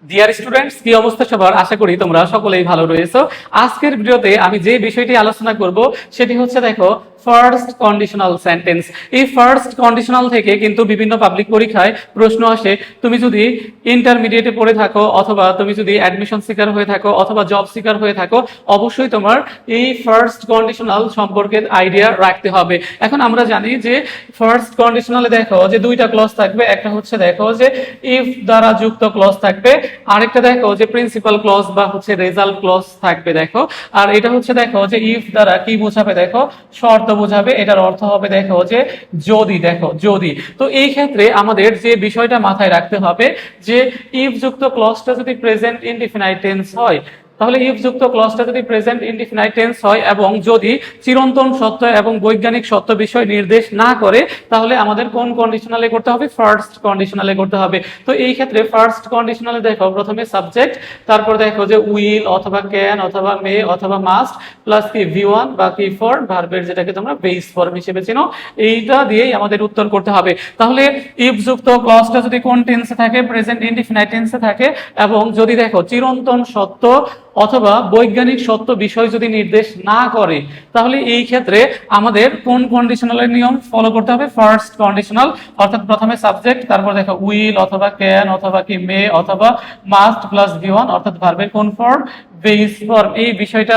Dear students, কি অবস্থা সবার? আশা করি তোমরা সকলেই ভালো রয়েছো। আজকের ভিডিওতে আমি যে বিষয়টি আলোচনা করব সেটি হচ্ছে দেখো ফার্স্ট কন্ডিশনাল সেন্টেন্স। এই ফার্স্ট কন্ডিশনাল থেকে কিন্তু বিভিন্ন পাবলিক পরীক্ষায় প্রশ্ন আসে। তুমি যদি ইন্টারমিডিয়েটে পড়ে থাকো অথবা তুমি যদি অ্যাডমিশন সিকার হয়ে থাকো অথবা জব সিকার হয়ে থাকো, অবশ্যই তোমার এই ফার্স্ট কন্ডিশনাল সম্পর্কে আইডিয়া রাখতে হবে। এখন আমরা জানি যে ফার্স্ট কন্ডিশনালে দেখো যে দুইটা ক্লজ থাকবে, একটা হচ্ছে দেখো যে ইফ দ্বারা যুক্ত ক্লজ থাকবে, আরেকটা দেখো যে প্রিন্সিপাল ক্লজ বা হচ্ছে রেজাল্ট ক্লজ থাকবে দেখো। আর এটা হচ্ছে দেখো যে ইফ দ্বারা কি বোঝাবে, দেখো শর্ত বোঝাবে। এটার অর্থ হবে দেখো যে যদি, দেখো যদি। তো এই ক্ষেত্রে আমাদের যে বিষয়টা মাথায় রাখতে হবে যে ইফ যুক্ত ক্লজটা যদি প্রেজেন্ট ইনডিফিনাইট টেন্স হয়, তাহলে ইফ যুক্ত ক্লজটা যদি প্রেজেন্ট ইনডিফিনাইট টেন্স হয় এবং যদি চিরন্তন সত্য এবং বৈজ্ঞানিক সত্য বিষয় নির্দেশ না করে, তাহলে আমাদের কোন কন্ডিশনালে করতে হবে? ফার্স্ট কন্ডিশনালে করতে হবে। তো এই ক্ষেত্রে ফার্স্ট কন্ডিশনালে দেখো প্রথমে সাবজেক্ট, তারপর দেখো যে উইল অথবা ক্যান অথবা মে অথবা মাস্ট প্লাস কি ভি1 বা কি ফর্ম ভার্বের, যেটাকে তোমরা বেস ফর্ম হিসেবে চিনো, এইটা দিয়েই আমাদের উত্তর করতে হবে। তাহলে ইফ যুক্ত ক্লজটা যদি কোন টেন্সে থাকে? প্রেজেন্ট ইনডিফিনাইট টেন্সে থাকে, এবং যদি দেখো চিরন্তন সত্য অথবা বৈজ্ঞানিক সত্য বিষয় যদি নির্দেশ না করে, তাহলে এই ক্ষেত্রে আমাদের কোন কন্ডিশনালের নিয়ম ফলো করতে হবে? First conditional. অর্থাৎ প্রথমে সাবজেক্ট, তারপর দেখো উইল অথবা ক্যান অথবা কি মে অথবা মাস্ট প্লাস ভি1 অর্থাৎ ভার্বের কোন ফর্ম? Base form. এই বিষয়টা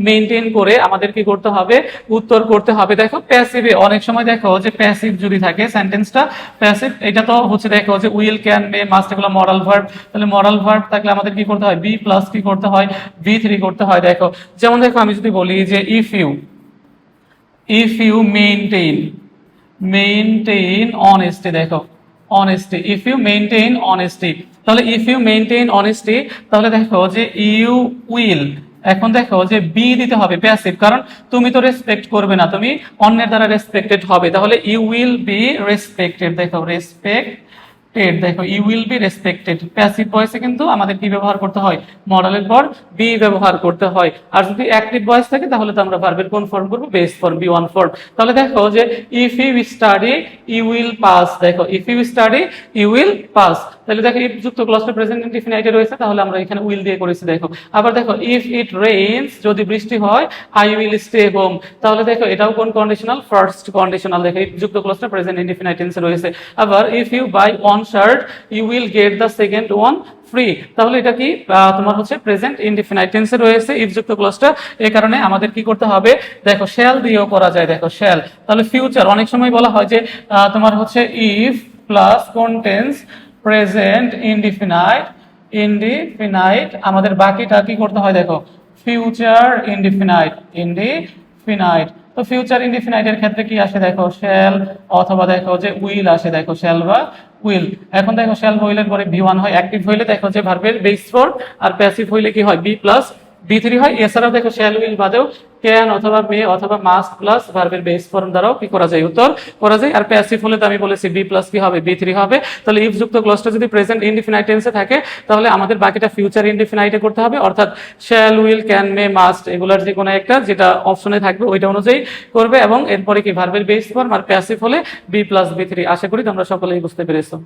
মেইনটেইন করে আমাদের কি করতে হবে? উত্তর করতে হবে। দেখো প্যাসিভে অনেক সময় দেখো যে প্যাসিভ যদি থাকে সেন্টেন্সটা প্যাসিভ, এটা তো হচ্ছে দেখো যে উইল ক্যান মে মাস্ট এগুলো মরাল ভার্ব। তাহলে মরাল ভার্ব থাকলে আমাদের কি করতে হয়? বি প্লাস কি করতে হয়? ভি3 করতে হয়। দেখো যেমন দেখো আমি যদি বলি যে ইফ ইউ মেইনটেইন অনেস্টি, দেখো honesty, if you maintain honesty, তাহলে ইফ ইউ মেইনটেইন অনেস্টি, তাহলে দেখো যে ইউ উইল, এখন দেখো যে বি দিতে হবে প্যাসিভ, কারণ তুমি তো রেসপেক্ট করবে না, তুমি অন্যের দ্বারা রেসপেক্টেড হবে। তাহলে ইউ উইল বি রেসপেক্টেড, দেখো রেসপেক্টেড, দেখো you will be respected. Passive ভয়েসে কিন্তু আমাদের কি ব্যবহার করতে হয়? মডেলের পর বি ব্যবহার করতে হয়। আর যদি অ্যাক্টিভ ভয়েস থাকে তাহলে তো আমরা ভার্বের কোন ফর্ম করব? Base form, V one form. তাহলে দেখো যে if you study you will pass, দেখো if you study you will pass. তাহলে দেখো ইফ যুক্ত ক্লজটা প্রেজেন্ট ইনডিফিনাইটে রয়েছে, তাহলে আমরা এখানে উইল দিয়ে করেছি। দেখো আবার দেখো ইফ ইট রেইনস, যদি বৃষ্টি হয়, আই উইল স্টে হোম। তাহলে দেখো এটাও কোন কন্ডিশনাল? First conditional. দেখো ইফ যুক্ত ক্লজটা প্রেজেন্ট ইনডিফিনাইট টেন্সে রয়েছে। আবার if you buy one shirt you will get the second one free. তাহলে এটা কি তোমার হচ্ছে প্রেজেন্ট ইনডিফিনাইট টেন্সে রয়েছে ইফ যুক্ত ক্লজটা। এই কারণে আমাদের কি করতে হবে? দেখো শ্যাল দিয়েও করা যায়, দেখো শ্যাল। তাহলে ফিউচার, অনেক সময় বলা হয় যে তোমার হচ্ছে ইফ প্লাস কোন টেন্স? প্রেজেন্ট ইনডিফিনাইট আমাদের বাকিটা কি করতে হয়? দেখো ফিউচার ইনডিফিনাইট। তো ফিউচার ইনডিফিনাইটের ক্ষেত্রে কি আসে? দেখো শ্যাল অথবা দেখো যে উইল আসে, দেখো শ্যাল বা উইল। এখন দেখো শ্যাল উইলের পরে ভি1 হয়, অ্যাক্টিভ হইলে দেখো যে ভার্বের বেস ফর্ম, আর প্যাসিভ হইলে কি হয়? বি প্লাস বি3 হয়। এছাড়াও দেখো শ্যাল উইল বাদেও ক্যান অথবা মে অথবা মাস্ট প্লাস ভার্বের বেস ফর্ম দ্বারাও কি করা যায়? উত্তর করা যায়। আর প্যাসিভ হলে তো আমি বলেছি বি প্লাস কি হবে? বি3 হবে। তাহলে ইফ যুক্ত ক্লজটা যদি প্রেজেন্ট ইনডিফিনাইট টেন্সে থাকে, তাহলে আমাদের বাকিটা ফিউচার ইনডিফিনাইটে করতে হবে। অর্থাৎ shall will can May must এগুলার যে কোনো একটা যেটা অপশনে থাকবে ওইটা অনুযায়ী করবে, এবং এরপরে কি ভার্বের বেস ফর্ম, আর প্যাসিভ হলে বি প্লাস বি3। আশা করি তোমরা সকলেই বুঝতে পেরেছো।